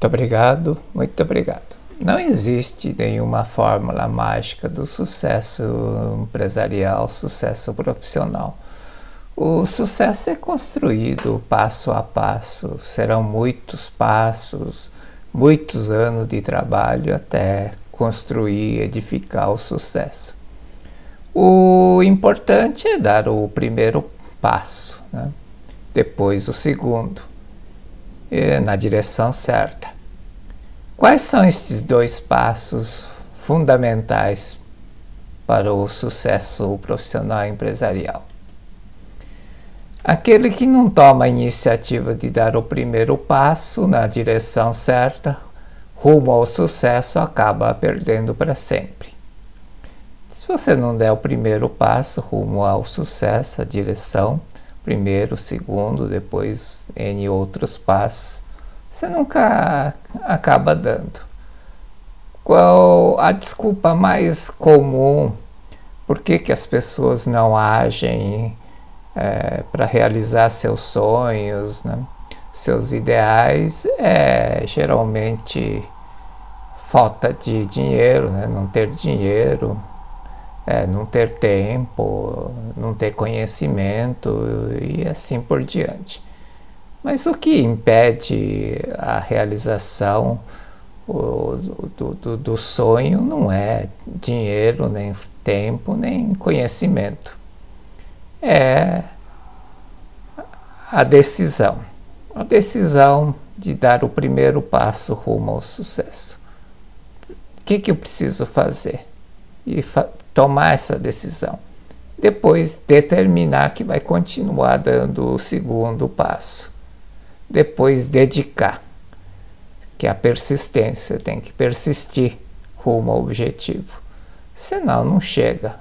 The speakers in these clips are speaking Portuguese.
Muito obrigado, muito obrigado. Não existe nenhuma fórmula mágica do sucesso empresarial, sucesso profissional. O sucesso é construído passo a passo, serão muitos passos, muitos anos de trabalho até construir, edificar o sucesso. O importante é dar o primeiro passo, né? Depois o segundo, na direção certa. Quais são estes dois passos fundamentais para o sucesso profissional e empresarial? Aquele que não toma a iniciativa de dar o primeiro passo na direção certa, rumo ao sucesso, acaba perdendo para sempre. Se você não der o primeiro passo rumo ao sucesso, a direção, primeiro, segundo, depois N outros passos, você nunca acaba dando. Qual a desculpa mais comum? Por que as pessoas não agem para realizar seus sonhos, né? Seus ideais? Geralmente falta de dinheiro, né? Não ter dinheiro, não ter tempo, não ter conhecimento e assim por diante. Mas o que impede a realização do sonho não é dinheiro, nem tempo, nem conhecimento. É a decisão de dar o primeiro passo rumo ao sucesso. O que eu preciso fazer? E tomar essa decisão. Depois determinar que vai continuar dando o segundo passo. Depois dedicar, que é a persistência, tem que persistir rumo ao objetivo. Senão não chega.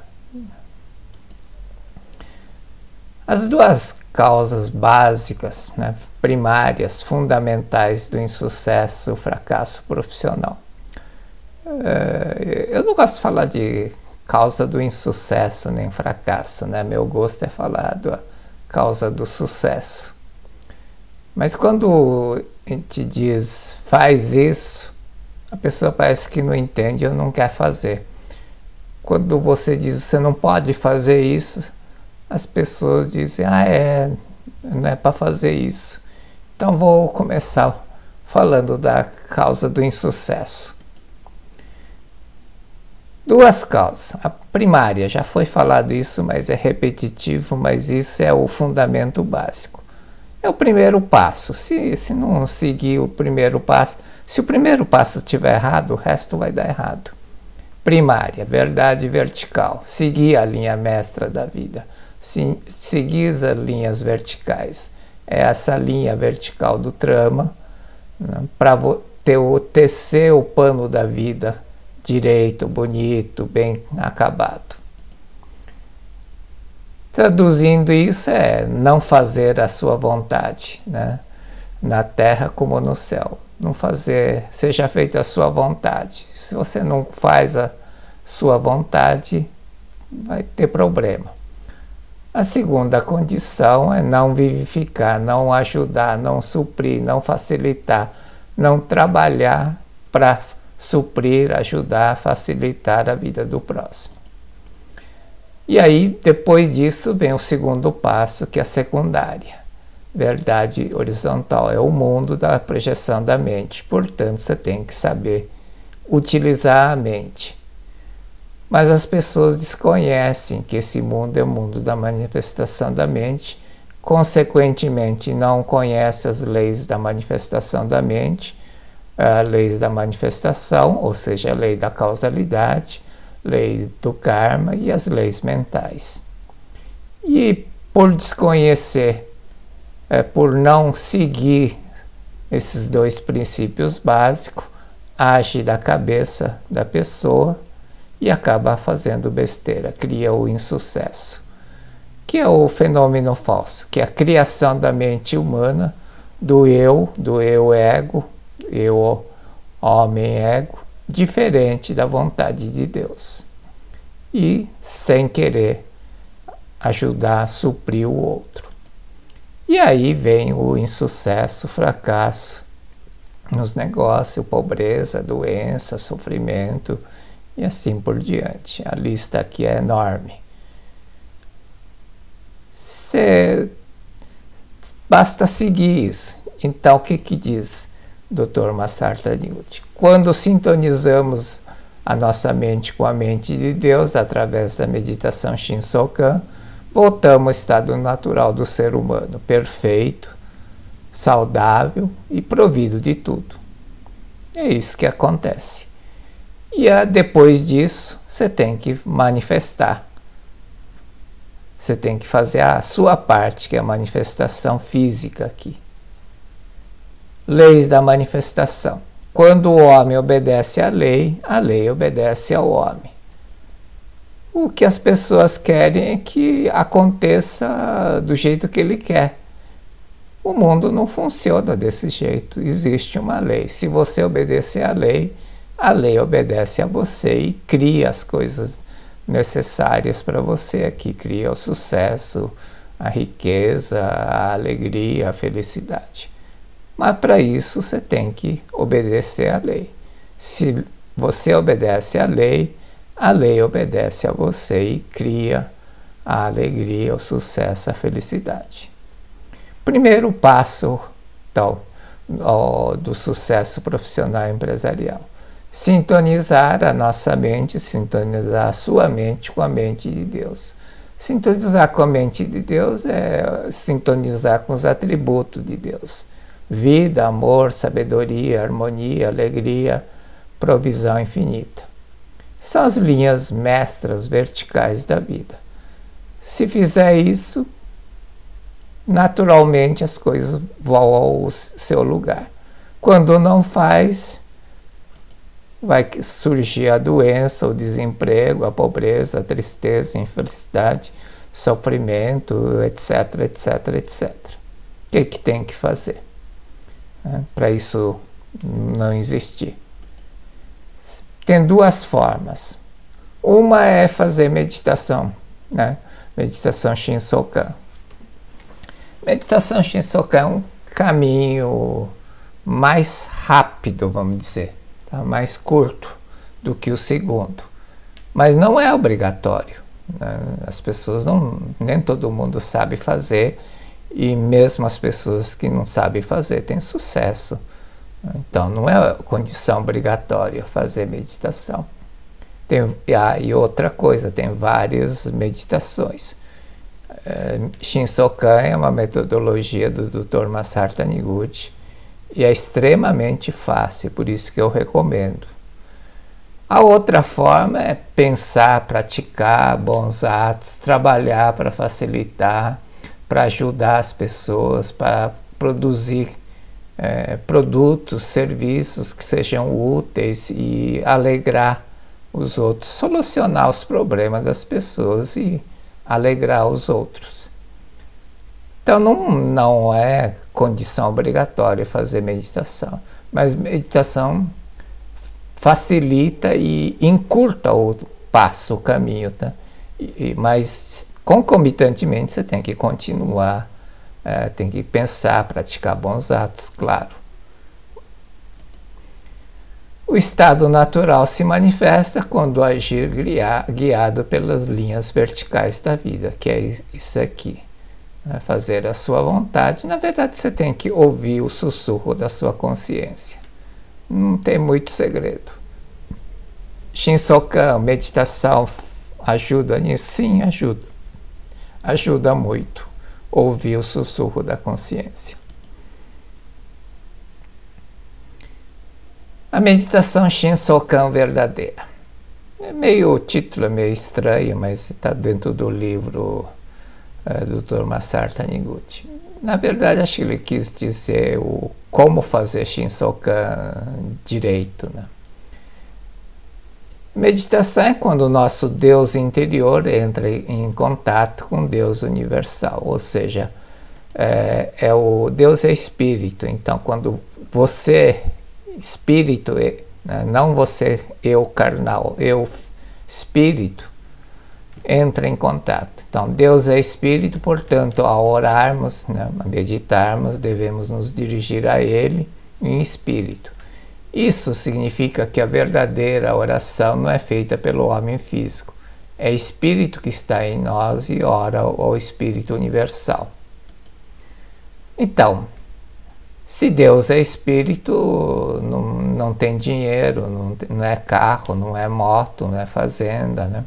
As duas causas básicas, né, primárias, fundamentais do insucesso e fracasso profissional. Eu não gosto de falar de causa do insucesso nem fracasso, né? Meu gosto é falar da causa do sucesso. Mas quando a gente diz faz isso, a pessoa parece que não entende ou não quer fazer. Quando você diz você não pode fazer isso, as pessoas dizem não é para fazer isso. Então vou começar falando da causa do insucesso. Duas causas. A primária, já foi falado isso, mas é repetitivo, mas isso é o fundamento básico. É o primeiro passo. Se não seguir o primeiro passo, se o primeiro passo estiver errado, o resto vai dar errado. Primária, verdade vertical. Seguir a linha mestra da vida. Seguir as linhas verticais. É essa linha vertical do trama, né, para tecer o pano da vida direito, bonito, bem acabado. Traduzindo isso é não fazer a sua vontade, né? Na terra como no céu. Não fazer, seja feita a sua vontade. Se você não faz a sua vontade, vai ter problema. A segunda condição é não vivificar, não ajudar, não suprir, não facilitar, não trabalhar para suprir, ajudar, facilitar a vida do próximo. E aí, depois disso, vem o segundo passo, que é a secundária. Verdade horizontal é o mundo da projeção da mente. Portanto, você tem que saber utilizar a mente. Mas as pessoas desconhecem que esse mundo é o mundo da manifestação da mente. Consequentemente, não conhecem as leis da manifestação da mente, as leis da manifestação, ou seja, a lei da causalidade, lei do karma e as leis mentais. E por desconhecer, por não seguir esses dois princípios básicos, age da cabeça da pessoa e acaba fazendo besteira, cria o insucesso, que é o fenômeno falso, que é a criação da mente humana, do eu ego, eu homem ego, diferente da vontade de Deus, e sem querer ajudar a suprir o outro. E aí vem o insucesso, fracasso nos negócios, pobreza, doença, sofrimento e assim por diante. A lista aqui é enorme. Basta seguir isso. Então, o que diz Dr. Masaru Taniguchi? Quando sintonizamos a nossa mente com a mente de Deus através da meditação Shinsokan, voltamos ao estado natural do ser humano, perfeito, saudável e provido de tudo. É isso que acontece. E depois disso, você tem que manifestar. Você tem que fazer a sua parte, que é a manifestação física aqui. Leis da manifestação. Quando o homem obedece à lei obedece ao homem. O que as pessoas querem é que aconteça do jeito que ele quer. O mundo não funciona desse jeito. Existe uma lei. Se você obedecer à lei obedece a você e cria as coisas necessárias para você aqui. Cria o sucesso, a riqueza, a alegria, a felicidade. Mas para isso você tem que obedecer à lei. Se você obedece à lei obedece a você e cria a alegria, o sucesso, a felicidade. Primeiro passo, então, do sucesso profissional e empresarial. Sintonizar a nossa mente, sintonizar a sua mente com a mente de Deus. Sintonizar com a mente de Deus é sintonizar com os atributos de Deus. Vida, amor, sabedoria, harmonia, alegria, provisão infinita. São as linhas mestras verticais da vida. Se fizer isso, naturalmente as coisas vão ao seu lugar. Quando não faz, vai surgir a doença, o desemprego, a pobreza, a tristeza, a infelicidade, sofrimento, etc, etc, etc. O que tem que fazer para isso não existir? Tem duas formas. Uma é fazer meditação, meditação Shinsokan. Meditação Shinsokan é um caminho mais rápido, vamos dizer, mais curto do que o segundo. Mas não é obrigatório. As pessoas nem todo mundo sabe fazer, e mesmo as pessoas que não sabem fazer têm sucesso. Então não é condição obrigatória fazer meditação. E outra coisa, tem várias meditações. Shinsokan é uma metodologia do Dr. Masaru Taniguchi e é extremamente fácil, por isso que eu recomendo. A outra forma é pensar, praticar bons atos, trabalhar para facilitar, para ajudar as pessoas, para produzir produtos, serviços que sejam úteis e alegrar os outros, solucionar os problemas das pessoas e alegrar os outros. Então não é condição obrigatória fazer meditação, mas meditação facilita e encurta o passo, o caminho, tá? Mas concomitantemente você tem que continuar, tem que pensar, praticar bons atos, claro. O estado natural se manifesta quando agir guiado pelas linhas verticais da vida, que é isso aqui. Fazer a sua vontade. Na verdade, você tem que ouvir o sussurro da sua consciência. Não tem muito segredo. Shinsokan, meditação, ajuda nisso? Sim, ajuda. Ajuda muito ouvir o sussurro da consciência. A meditação Shinsokan verdadeira. O título é meio estranho, mas está dentro do livro do Dr. Masaru Taniguchi. Na verdade, acho que ele quis dizer como fazer Shinsokan direito, Meditação é quando o nosso Deus interior entra em contato com Deus universal, ou seja, o Deus é espírito. Então, quando você, espírito, não você, eu carnal, eu espírito, entra em contato. Então, Deus é espírito, portanto, ao orarmos, a meditarmos, devemos nos dirigir a Ele em espírito. Isso significa que a verdadeira oração não é feita pelo homem físico. É espírito que está em nós e ora ao espírito universal. Então, se Deus é espírito, não tem dinheiro, não é carro, não é moto, não é fazenda, né?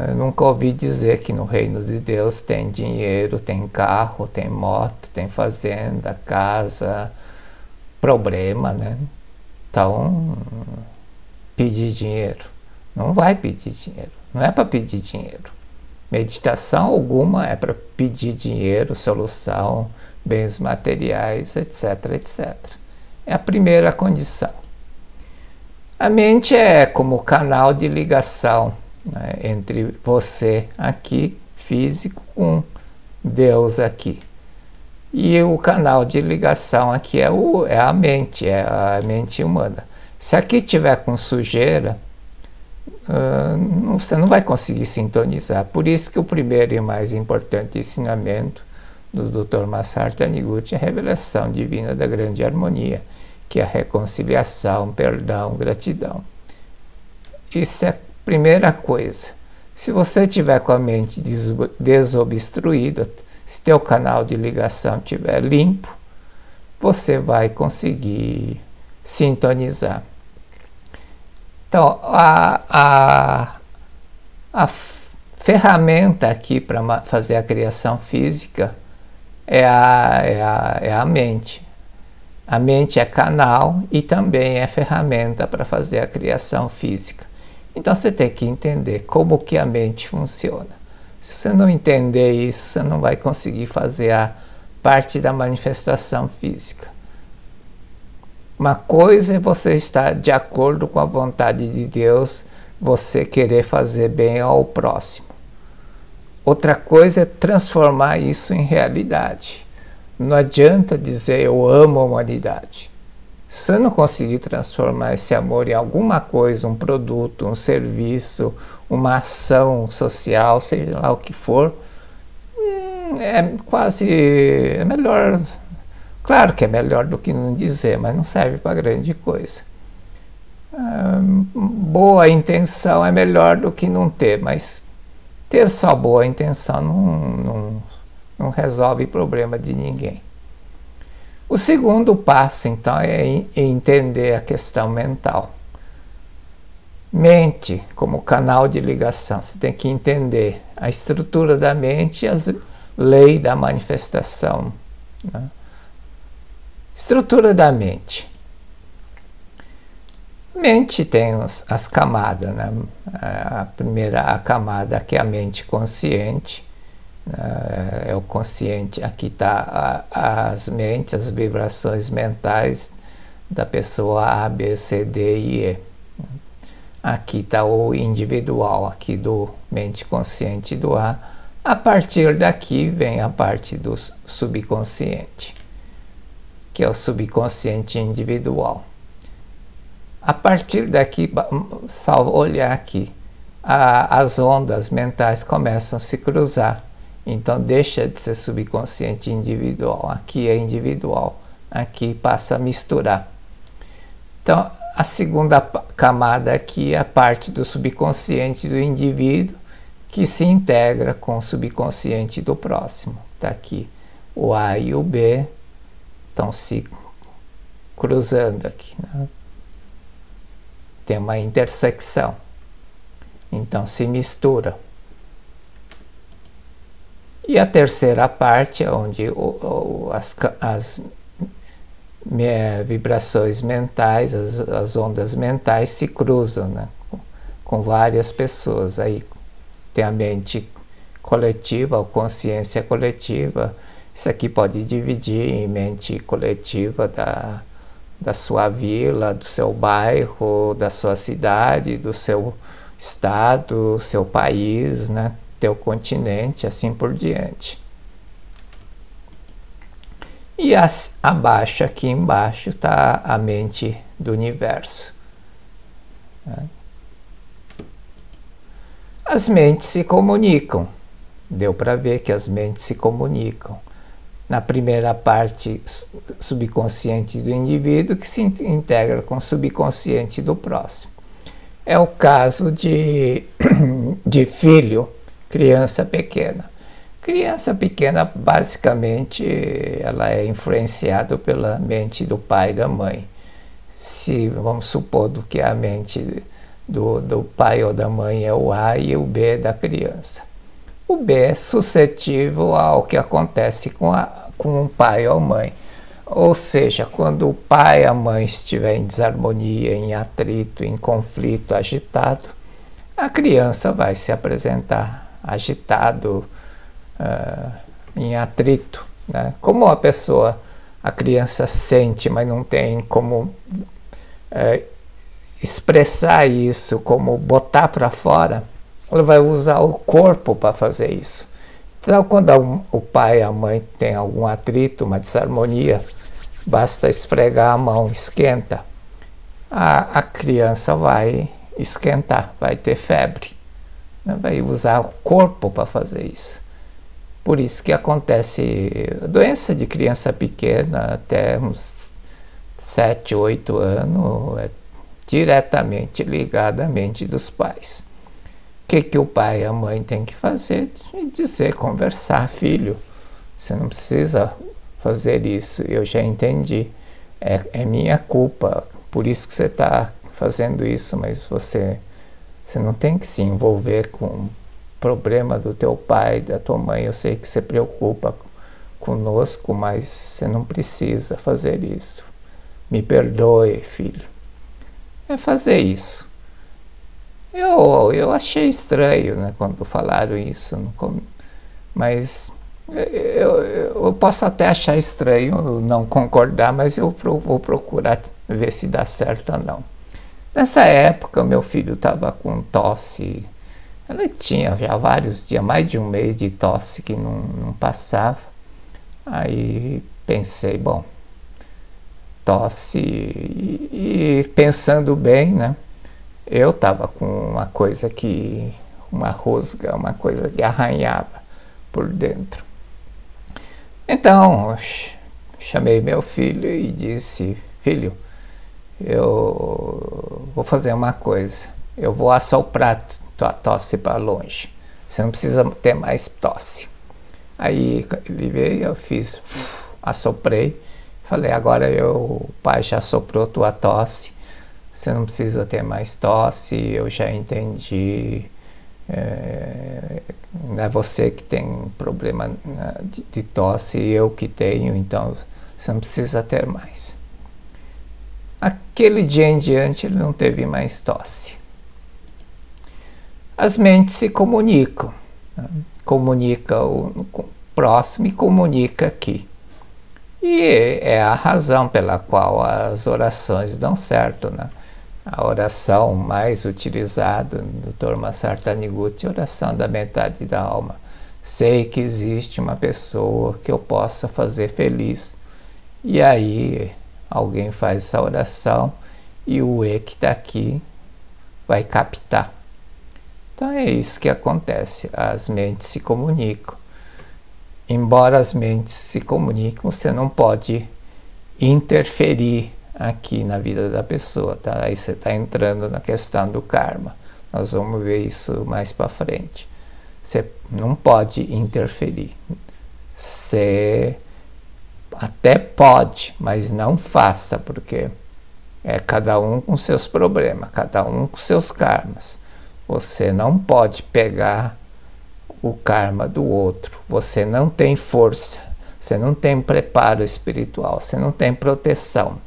Eu nunca ouvi dizer que no reino de Deus tem dinheiro, tem carro, tem moto, tem fazenda, casa, problema, né? Então, pedir dinheiro. Não vai pedir dinheiro. Não é para pedir dinheiro. Meditação alguma é para pedir dinheiro, solução, bens materiais, etc, etc. É a primeira condição. A mente é como canal de ligação, né, entre você aqui, físico, com Deus aqui. E o canal de ligação aqui é a mente humana. Se aqui tiver com sujeira, você não vai conseguir sintonizar. Por isso que o primeiro e mais importante ensinamento do Dr. Masaru Taniguchi é a revelação divina da grande harmonia, que é a reconciliação, perdão, gratidão. Isso é a primeira coisa. Se você tiver com a mente desobstruída, se teu canal de ligação estiver limpo, você vai conseguir sintonizar. Então, a ferramenta aqui para fazer a criação física é a mente. A mente é canal e também é ferramenta para fazer a criação física. Então você tem que entender como que a mente funciona. Se você não entender isso, você não vai conseguir fazer a parte da manifestação física. Uma coisa é você estar de acordo com a vontade de Deus, você querer fazer bem ao próximo. Outra coisa é transformar isso em realidade. Não adianta dizer eu amo a humanidade. Se você não conseguir transformar esse amor em alguma coisa, um produto, um serviço, uma ação social, seja lá o que for, é melhor. Claro que é melhor do que não dizer, mas não serve para grande coisa. Boa intenção é melhor do que não ter, mas ter só boa intenção não resolve problema de ninguém. O segundo passo, então, é entender a questão mental. Mente como canal de ligação. Você tem que entender a estrutura da mente e as leis da manifestação, né? Estrutura da mente. Mente tem as camadas, né? A primeira camada que é a mente consciente. É o consciente, aqui está as mentes, as vibrações mentais da pessoa A, B, C, D e E. Aqui está o individual, aqui do mente consciente do A. A partir daqui vem a parte do subconsciente, que é o subconsciente individual. A partir daqui, só olhar aqui, as ondas mentais começam a se cruzar. Então deixa de ser subconsciente individual. Aqui é individual. Aqui passa a misturar. Então a segunda camada aqui é a parte do subconsciente do indivíduo que se integra com o subconsciente do próximo. Está aqui o A e o B estão se cruzando aqui, né? Tem uma intersecção. Então se mistura. E a terceira parte é onde as vibrações mentais, as ondas mentais se cruzam, né? Com várias pessoas. Aí tem a mente coletiva, a consciência coletiva. Isso aqui pode dividir em mente coletiva da sua vila, do seu bairro, da sua cidade, do seu estado, seu país, né? Teu continente, assim por diante. E abaixo, aqui embaixo, está a mente do universo, né? As mentes se comunicam. Deu para ver que as mentes se comunicam. na primeira parte subconsciente do indivíduo, que se integra com o subconsciente do próximo. É o caso de filho, criança pequena. Criança pequena, basicamente, ela é influenciada pela mente do pai e da mãe. Se vamos supor que a mente do pai ou da mãe é o A e o B da criança. O B é suscetível ao que acontece com o pai ou a mãe. Ou seja, quando o pai e a mãe estiver em desarmonia, em atrito, em conflito, agitado, a criança vai se apresentar agitado, em atrito, né? Como a criança sente, mas não tem como expressar isso, como botar para fora, ela vai usar o corpo para fazer isso. Então, quando o pai e a mãe têm algum atrito, uma desarmonia, basta esfregar a mão, esquenta. A criança vai esquentar, vai ter febre, né? Vai usar o corpo para fazer isso. Por isso que acontece a doença de criança pequena até uns 7, 8 anos, é diretamente ligada à mente dos pais. O que o pai e a mãe têm que fazer? Dizer, conversar: filho, você não precisa fazer isso, eu já entendi, é minha culpa, por isso que você está fazendo isso, mas você não tem que se envolver com o problema do teu pai, da tua mãe. Eu sei que você preocupa conosco, mas você não precisa fazer isso. Me perdoe, filho. É fazer isso. Eu achei estranho, né, quando falaram isso, mas eu posso até achar estranho, não concordar, mas eu vou procurar ver se dá certo ou não. Nessa época, meu filho estava com tosse. Ela tinha já vários dias, mais de um mês de tosse que não passava. Aí pensei, bom, tosse, e pensando bem, né? Eu estava com uma rosga, uma coisa que arranhava por dentro. Então, chamei meu filho e disse: filho, eu vou fazer uma coisa, eu vou assoprar tua tosse para longe, você não precisa ter mais tosse. Aí ele veio, eu fiz, assoprei, falei: agora o pai já assoprou tua tosse, você não precisa ter mais tosse, eu já entendi, não é você que tem problema de tosse, eu que tenho, então você não precisa ter mais. Aquele dia em diante ele não teve mais tosse. As mentes se comunicam, né? Comunica o próximo e comunica aqui. E é a razão pela qual as orações dão certo, né? A oração mais utilizada do Dr. Masaru Taniguchi é a oração da metade da alma. Sei que existe uma pessoa que eu possa fazer feliz. E aí alguém faz essa oração e o E que está aqui vai captar. Então é isso que acontece, as mentes se comunicam. Embora as mentes se comuniquem, você não pode interferir aqui na vida da pessoa, tá? Aí você está entrando na questão do karma. Nós vamos ver isso mais para frente. Você não pode interferir. Você até pode, mas não faça, porque é cada um com seus problemas, cada um com seus karmas. Você não pode pegar o karma do outro. Você não tem força, você não tem preparo espiritual, você não tem proteção.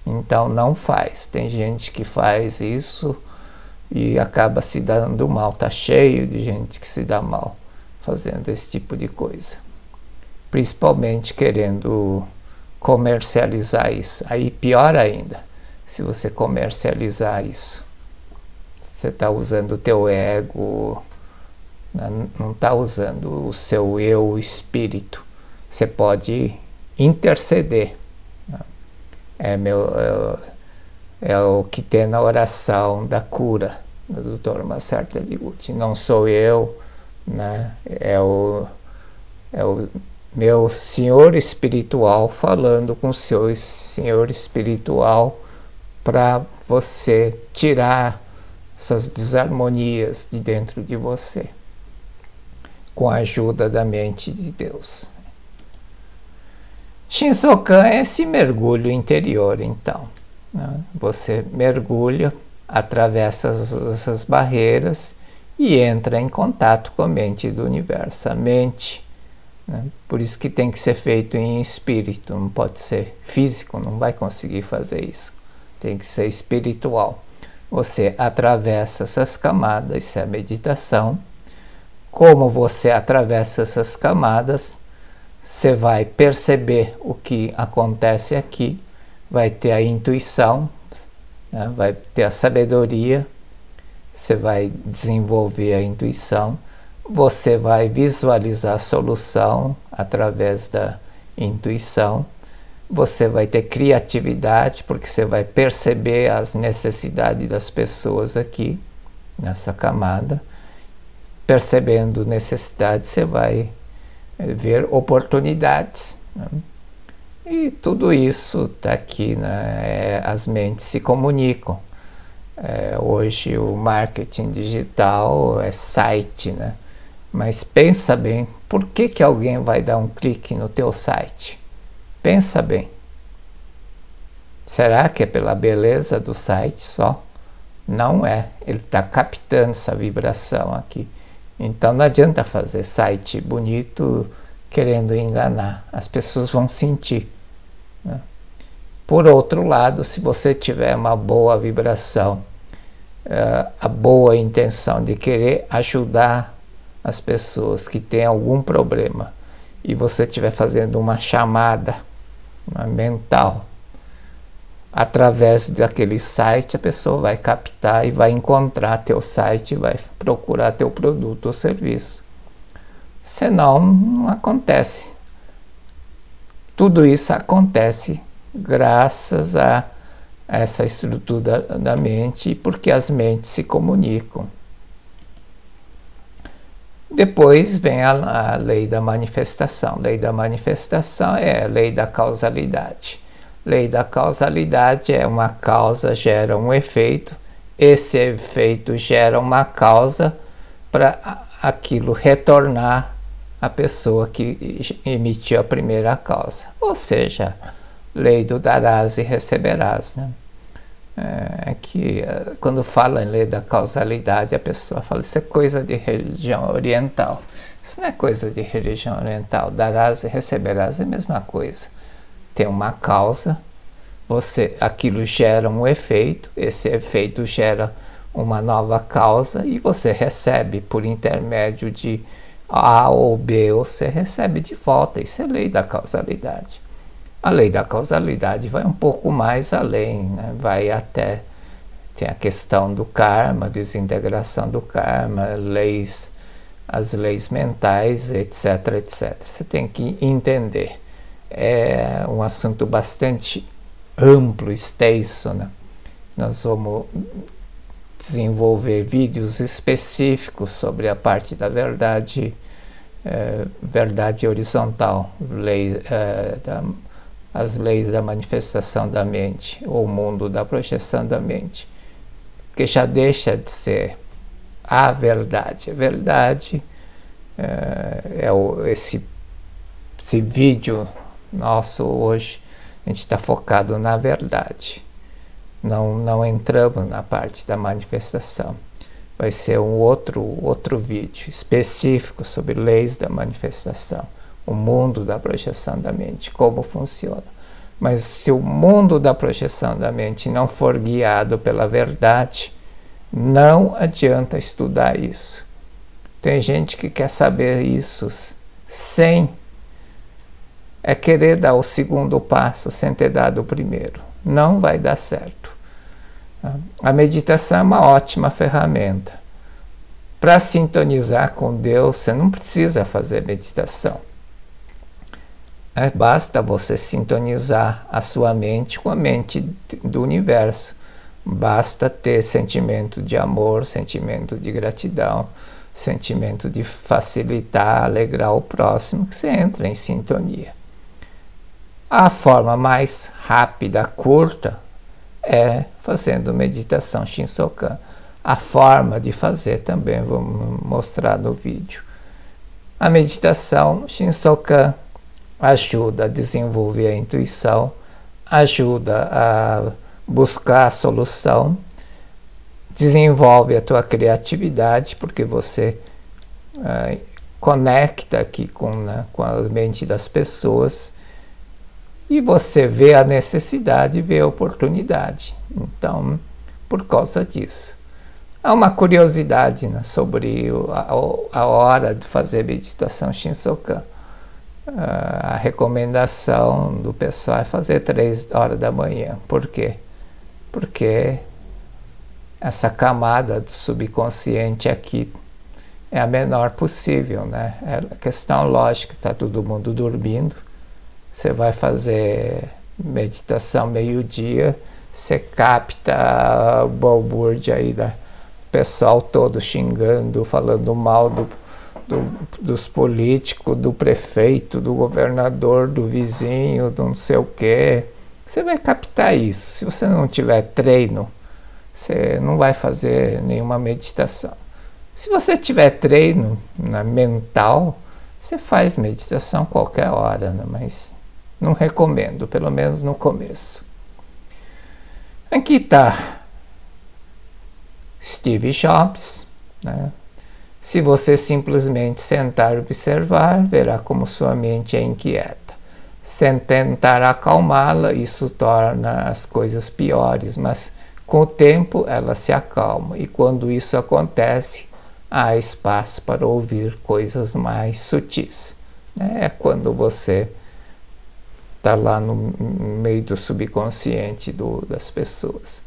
Então não faz. Tem gente que faz isso e acaba se dando mal. Está cheio de gente que se dá mal fazendo esse tipo de coisa. Principalmente querendo comercializar isso. Aí pior ainda, se você comercializar isso. Você está usando o teu ego, não está usando o seu eu espírito. Você pode interceder. É o que tem na oração da cura do Dr. Masaru Taniguchi. Não sou eu, né? meu senhor espiritual falando com o seu senhor espiritual para você tirar essas desarmonias de dentro de você, com a ajuda da mente de Deus. Shinsokan é esse mergulho interior, então. Né? Você mergulha, atravessa essas barreiras e entra em contato com a mente do universo. A mente, né? Por isso que tem que ser feito em espírito, não pode ser físico, não vai conseguir fazer isso. Tem que ser espiritual. Você atravessa essas camadas, isso é a meditação. Como você atravessa essas camadas, você vai perceber o que acontece aqui, vai ter a intuição, né? Vai ter a sabedoria, você vai desenvolver a intuição, você vai visualizar a solução através da intuição, você vai ter criatividade, porque você vai perceber as necessidades das pessoas aqui, nessa camada. Percebendo necessidades, você vai ver oportunidades, né? E tudo isso está aqui, né? As mentes se comunicam. Hoje o marketing digital é site, né? Mas pensa bem, por que alguém vai dar um clique no teu site? Pensa bem. Será que é pela beleza do site só? Não é. Ele está captando essa vibração aqui. Então não adianta fazer site bonito querendo enganar. As pessoas vão sentir, né? Por outro lado, se você tiver uma boa vibração, a boa intenção de querer ajudar as pessoas que têm algum problema, e você estiver fazendo uma chamada mental, através daquele site, a pessoa vai captar e vai encontrar teu site, vai procurar teu produto ou serviço. Senão, não acontece. Tudo isso acontece graças a essa estrutura da mente, porque as mentes se comunicam. Depois vem a lei da manifestação. Lei da manifestação é a lei da causalidade. Lei da causalidade é uma causa gera um efeito, esse efeito gera uma causa para aquilo retornar à pessoa que emitiu a primeira causa. Ou seja, lei do darás e receberás, né? Que quando fala em lei da causalidade, a pessoa fala, isso é coisa de religião oriental. Isso não é coisa de religião oriental. Darás e receberás é a mesma coisa. Tem uma causa, aquilo gera um efeito, esse efeito gera uma nova causa e você recebe por intermédio de A ou B, você recebe de volta. Isso é lei da causalidade. A lei da causalidade vai um pouco mais além, né? Vai até, tem a questão do karma, desintegração do karma, as leis mentais, etc, etc. Você tem que entender. É um assunto bastante amplo, extenso, né? Nós vamos desenvolver vídeos específicos sobre a parte da verdade, verdade horizontal, as leis da manifestação da mente, ou o mundo da projeção da mente, que já deixa de ser a verdade. A verdade esse vídeo nosso hoje, a gente está focado na verdade. Não entramos na parte da manifestação. Vai ser um outro vídeo específico sobre leis da manifestação, o mundo da projeção da mente, como funciona. Mas se o mundo da projeção da mente não for guiado pela verdade, não adianta estudar isso. Tem gente que quer saber isso sem querer dar o segundo passo sem ter dado o primeiro. Não vai dar certo. A meditação é uma ótima ferramenta. Para sintonizar com Deus, você não precisa fazer meditação. Basta você sintonizar a sua mente com a mente do universo. Basta ter sentimento de amor, sentimento de gratidão, sentimento de facilitar, alegrar o próximo, que você entra em sintonia. A forma mais rápida, curta, é fazendo meditação Shinsokan. A forma de fazer também vou mostrar no vídeo. A meditação Shinsokan ajuda a desenvolver a intuição, ajuda a buscar a solução, desenvolve a tua criatividade, porque você conecta aqui com a mente das pessoas, e você vê a necessidade, vê a oportunidade. Então, por causa disso. Há uma curiosidade, né, sobre a hora de fazer meditação Shinsokan. A recomendação do pessoal é fazer 3 horas da manhã. Por quê? Porque essa camada do subconsciente aqui é a menor possível, né? É questão lógica, está todo mundo dormindo. Você vai fazer meditação meio-dia, você capta a balbúrdia aí do pessoal todo xingando, falando mal dos políticos, do prefeito, do governador, do vizinho, do não sei o quê. Você vai captar isso. Se você não tiver treino, você não vai fazer nenhuma meditação. Se você tiver treino mental, você faz meditação qualquer hora, né? Mas não recomendo, pelo menos no começo. Aqui está Steve Jobs, né? Se você simplesmente sentar e observar, verá como sua mente é inquieta. Sem tentar acalmá-la, isso torna as coisas piores, mas com o tempo ela se acalma, e quando isso acontece, há espaço para ouvir coisas mais sutis. É quando você está lá no meio do subconsciente das pessoas.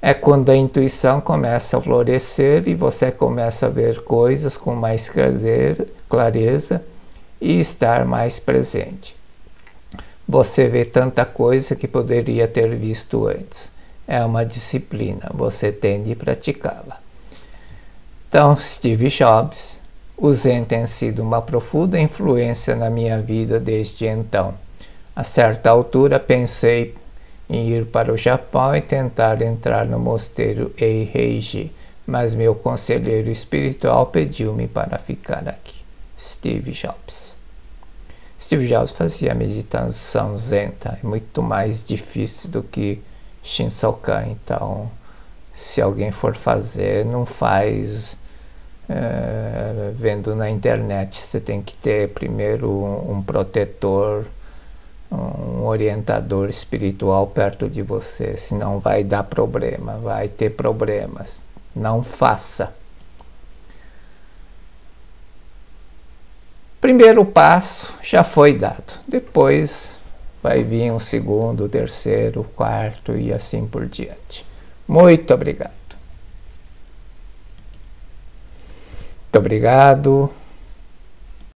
É quando a intuição começa a florescer e você começa a ver coisas com mais clareza e estar mais presente. Você vê tanta coisa que poderia ter visto antes. É uma disciplina, você tem de praticá-la. Então, Steve Jobs, o Zen tem sido uma profunda influência na minha vida desde então. A certa altura pensei em ir para o Japão e tentar entrar no mosteiro Eiheiji, mas meu conselheiro espiritual pediu-me para ficar aqui. Steve Jobs. Steve Jobs fazia meditação Zen, tá? É muito mais difícil do que Shinsokan, então se alguém for fazer, não faz vendo na internet. Você tem que ter primeiro um protetor, um orientador espiritual perto de você, senão vai dar problema, vai ter problemas. Não faça. Primeiro passo já foi dado, depois vai vir um segundo, terceiro, quarto e assim por diante. Muito obrigado. Muito obrigado.